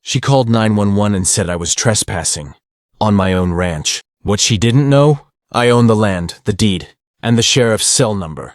She called 911 and said I was trespassing on my own ranch. What she didn't know? I own the land, the deed, and the sheriff's cell number.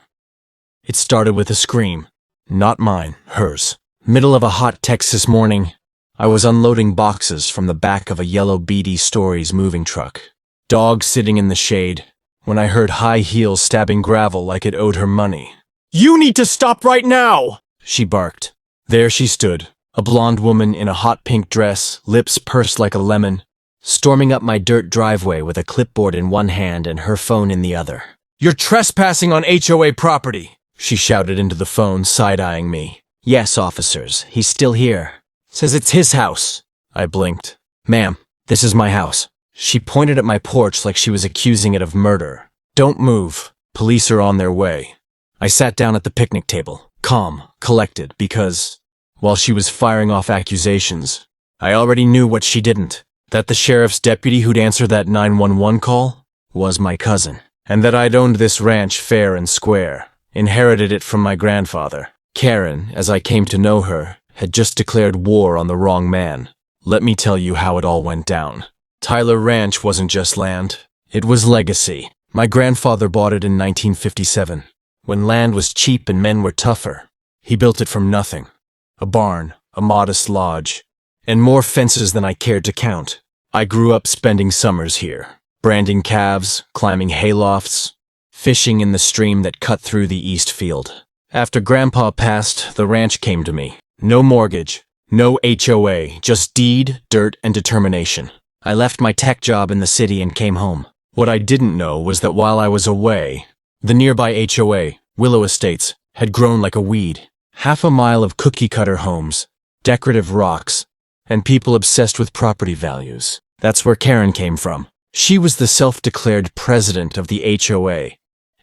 It started with a scream. Not mine, hers. Middle of a hot Texas morning, I was unloading boxes from the back of a yellow BD Stories moving truck. Dog sitting in the shade, when I heard high heels stabbing gravel like it owed her money. "You need to stop right now!" she barked. There she stood, a blonde woman in a hot pink dress, lips pursed like a lemon, storming up my dirt driveway with a clipboard in one hand and her phone in the other. "You're trespassing on HOA property," she shouted into the phone, side-eyeing me. "Yes, officers, he's still here. Says it's his house." I blinked. "Ma'am, this is my house." She pointed at my porch like she was accusing it of murder. "Don't move. Police are on their way." I sat down at the picnic table, calm, collected, because, while she was firing off accusations, I already knew what she didn't. That the sheriff's deputy who'd answer that 911 call was my cousin, and that I'd owned this ranch fair and square, inherited it from my grandfather. Karen, as I came to know her, had just declared war on the wrong man. Let me tell you how it all went down. Tyler Ranch wasn't just land, it was legacy. My grandfather bought it in 1957, when land was cheap and men were tougher. He built it from nothing. A barn, a modest lodge, and more fences than I cared to count. I grew up spending summers here, branding calves, climbing haylofts, fishing in the stream that cut through the east field. After Grandpa passed, the ranch came to me. No mortgage, no HOA, just deed, dirt, and determination. I left my tech job in the city and came home. What I didn't know was that while I was away, the nearby HOA, Willow Estates, had grown like a weed. Half a mile of cookie-cutter homes, decorative rocks, and people obsessed with property values. That's where Karen came from. She was the self-declared president of the HOA,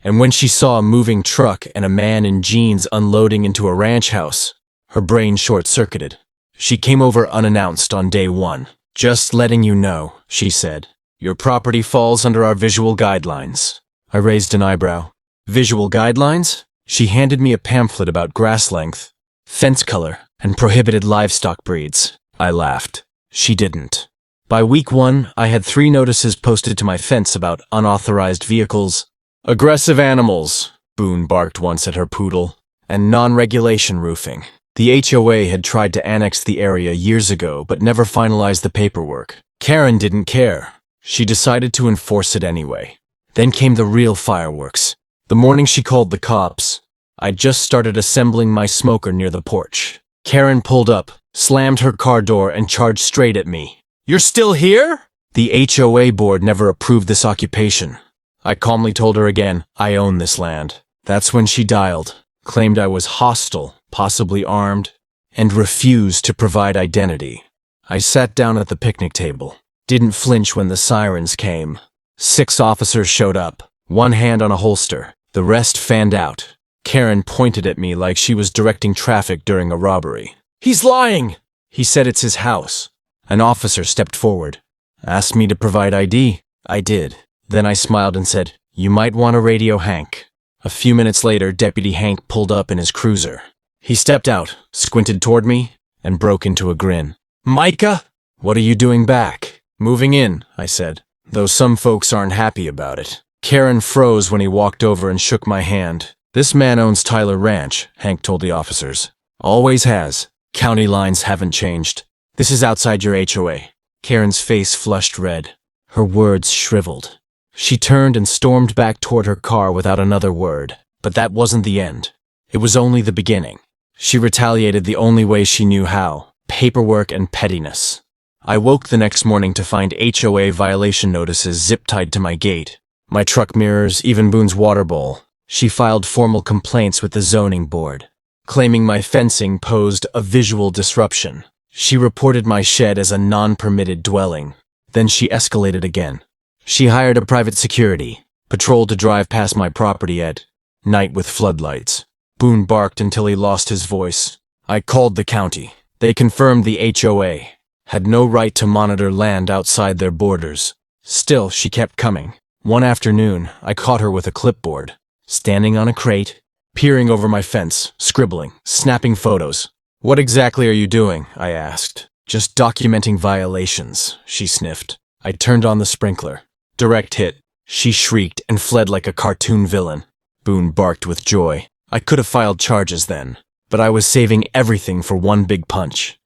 and when she saw a moving truck and a man in jeans unloading into a ranch house, her brain short-circuited. She came over unannounced on day one. "Just letting you know," she said. "Your property falls under our visual guidelines." I raised an eyebrow. "Visual guidelines?" She handed me a pamphlet about grass length, fence color, and prohibited livestock breeds. I laughed. She didn't. By week 1, I had 3 notices posted to my fence about unauthorized vehicles, aggressive animals, Boone barked once at her poodle, and non-regulation roofing. The HOA had tried to annex the area years ago but never finalized the paperwork. Karen didn't care. She decided to enforce it anyway. Then came the real fireworks. The morning she called the cops, I'd just started assembling my smoker near the porch. Karen pulled up, slammed her car door, and charged straight at me. "You're still here?" The HOA board never approved this occupation. I calmly told her again, I own this land. That's when she dialed, claimed I was hostile, possibly armed, and refused to provide identity. I sat down at the picnic table, didn't flinch when the sirens came. 6 officers showed up, one hand on a holster, the rest fanned out. Karen pointed at me like she was directing traffic during a robbery. "He's lying!" He said it's his house. An officer stepped forward, asked me to provide ID. I did. Then I smiled and said, "You might want to radio Hank." A few minutes later, Deputy Hank pulled up in his cruiser. He stepped out, squinted toward me, and broke into a grin. "Micah, what are you doing back?" "Moving in," I said, though some folks aren't happy about it. Karen froze when he walked over and shook my hand. "This man owns Tyler Ranch," Hank told the officers. "Always has. County lines haven't changed. This is outside your HOA. Karen's face flushed red. Her words shriveled. She turned and stormed back toward her car without another word. But that wasn't the end. It was only the beginning. She retaliated the only way she knew how: paperwork and pettiness. I woke the next morning to find HOA violation notices zip-tied to my gate, my truck mirrors, even Boone's water bowl. She filed formal complaints with the zoning board, claiming my fencing posed a visual disruption. She reported my shed as a non-permitted dwelling. Then she escalated again. She hired a private security patrol to drive past my property at night with floodlights. Boone barked until he lost his voice. I called the county. They confirmed the HOA had no right to monitor land outside their borders. Still, she kept coming. One afternoon, I caught her with a clipboard, standing on a crate, peering over my fence, scribbling, snapping photos. "What exactly are you doing?" I asked. Just documenting violations, she sniffed. I turned on the sprinkler. Direct hit. She shrieked and fled like a cartoon villain. Boone barked with joy. I could have filed charges then, but I was saving everything for one big punch.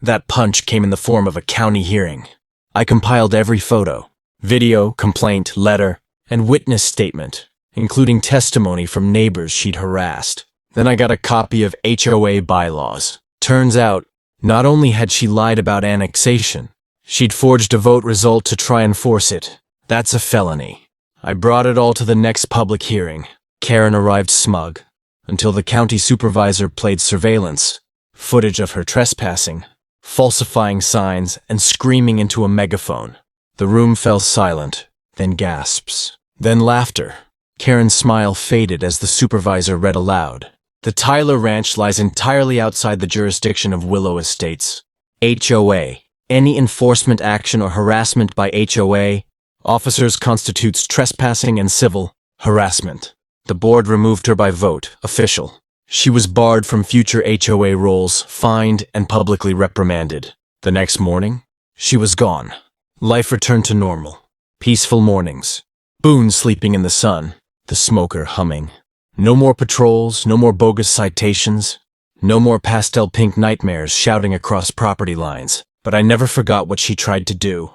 That punch came in the form of a county hearing. I compiled every photo, video, complaint, letter, and witness statement, including testimony from neighbors she'd harassed. Then I got a copy of HOA bylaws. Turns out, not only had she lied about annexation, she'd forged a vote result to try and force it. That's a felony. I brought it all to the next public hearing. Karen arrived smug, until the county supervisor played surveillance, footage of her trespassing, falsifying signs, and screaming into a megaphone. The room fell silent, then gasps, then laughter. Karen's smile faded as the supervisor read aloud. The Tyler Ranch lies entirely outside the jurisdiction of Willow Estates. HOA. Any enforcement action or harassment by HOA officers constitutes trespassing and civil harassment. The board removed her by vote, official. She was barred from future HOA roles, fined, and publicly reprimanded. The next morning, she was gone. Life returned to normal. Peaceful mornings. Boone sleeping in the sun, the smoker humming. No more patrols, no more bogus citations, no more pastel pink nightmares shouting across property lines. But I never forgot what she tried to do.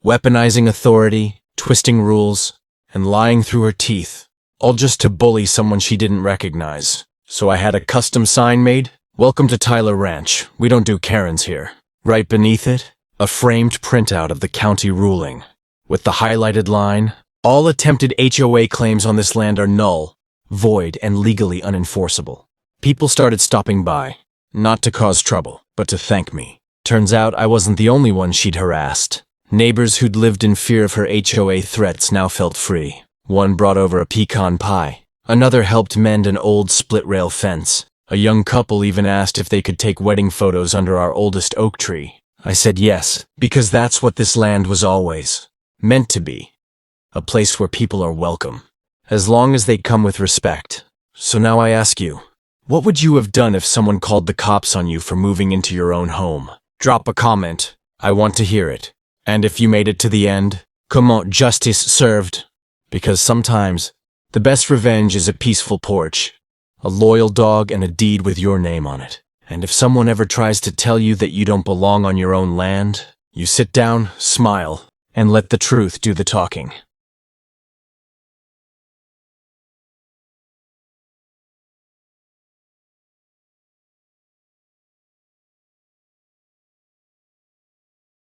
Weaponizing authority, twisting rules, and lying through her teeth, all just to bully someone she didn't recognize. So I had a custom sign made. Welcome to Tyler Ranch. We don't do Karens here. Right beneath it, a framed printout of the county ruling, with the highlighted line, all attempted HOA claims on this land are null, void, and legally unenforceable. People started stopping by, not to cause trouble, but to thank me. Turns out I wasn't the only one she'd harassed. Neighbors who'd lived in fear of her HOA threats now felt free. One brought over a pecan pie. Another helped mend an old split-rail fence. A young couple even asked if they could take wedding photos under our oldest oak tree. I said yes, because that's what this land was always meant to be. A place where people are welcome, as long as they come with respect. So now I ask you, what would you have done if someone called the cops on you for moving into your own home? Drop a comment. I want to hear it. And if you made it to the end, comment justice served. Because sometimes, the best revenge is a peaceful porch, a loyal dog, and a deed with your name on it. And if someone ever tries to tell you that you don't belong on your own land, you sit down, smile, and let the truth do the talking.